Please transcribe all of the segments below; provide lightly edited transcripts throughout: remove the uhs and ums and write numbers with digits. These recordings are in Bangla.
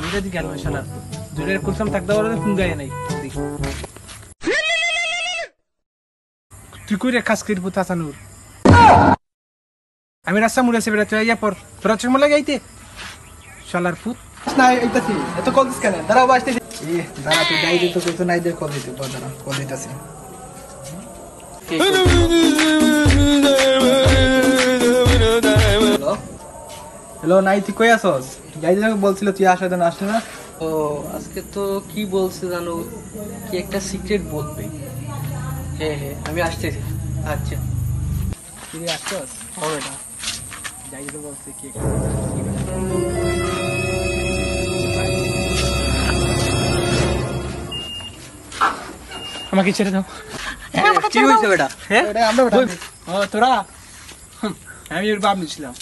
এটা দি গেল শালা দূরে কুলসাম থাকতে বলে ফোন গায় নাই তুই কই রে খাস কইর পুতা সানুর আমি রাস্তা মুড়ে সে বেড়া তুই আইয়া পর তোরা চুম লাগাইতে শালার পুত না এইতাছি এত কল দিস কেন দাঁড়াও আসতেছি দাঁড়া তুই যাই দিতে কইতো নাই দে কল দিতে দাঁড়া কল দিতেছি হ্যালো হ্যালো নাই তুই কই আছস যাই দিতে বলছিল তুই আসার জন্য আসলি না ও আজকে তো কি বলছে জানো কি একটা সিক্রেট বলবে হ্যাঁ হ্যাঁ আমি আসতেছি আচ্ছা তুই আসছস হবে না যাই দিতে বলছে কি আমাকে ছেড়ে দাও কি হইছে বেটা হ্যাঁ এটা আমরা ও তোরা আমি ওর বাপ নিছিলাম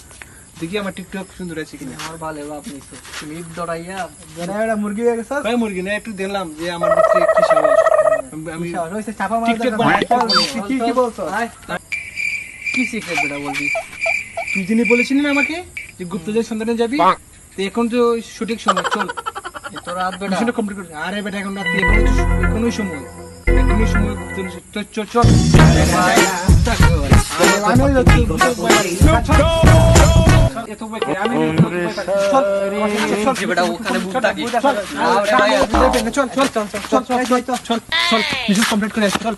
দেখি আমার টিকটক সুন্দর আছে কিনা আমার ভালো বাপ নিছে তুমি দড়াইয়া এটা মুরগি হয়ে গেছস কয় মুরগি না একটু দেখলাম যে আমার ভিতরে কি সাহস আমি হইছে চাপা মার টিকটক বানাই কি কি বলছস কি সিক্রেট বেটা বলবি তুই দিনে বলেছিলি না আমাকে যে গুপ্তদের সন্ধানে যাবি তো এখন তো সঠিক সময় চল এত রাত বেটা মিশনটা কমপ্লিট কর আরে বেটা এখন রাত এখনই সময় চল চল চল এত ভয় করে আমি চল বেটা ওখানে বুক থাকি চল চল চল চল চল চল চল মিশন কমপ্লিট করে চল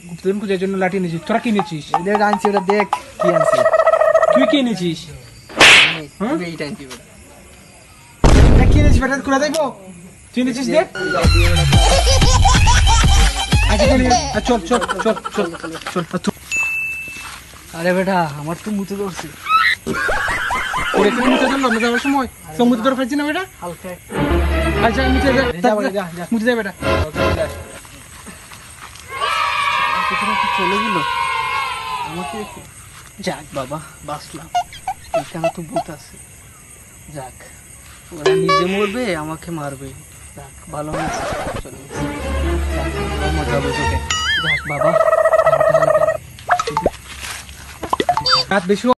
গুপ্তধন খোঁজার জন্য লাঠি নিয়েছিস তোরা কি নিয়েছিস এটা আনছি ওটা দেখ কি আনছি তুই কি নিয়েছিস তুমি এই টাইম কি বেটা কি নিয়েছিস বেটা করে দেখবো তুই নিয়েছিস দেখ চল চল চল চল চল আরে বেটা আমার তো মুতে ধরছে এখানে মুতে ধরলো আমরা যাওয়ার সময় তো মুতে ধরে ফেলছি না বেটা হালকা আচ্ছা মুতে যা মুতে যা বেটা চলে গেল আমাকে যাক বাবা বাঁচলাম এখানে তো ভূত আছে যাক ওরা নিজে মরবে আমাকে মারবে যাক ভালো হয়েছে চলে গেছে যাক মজা বুঝবে যাক বাবা রাত বেশি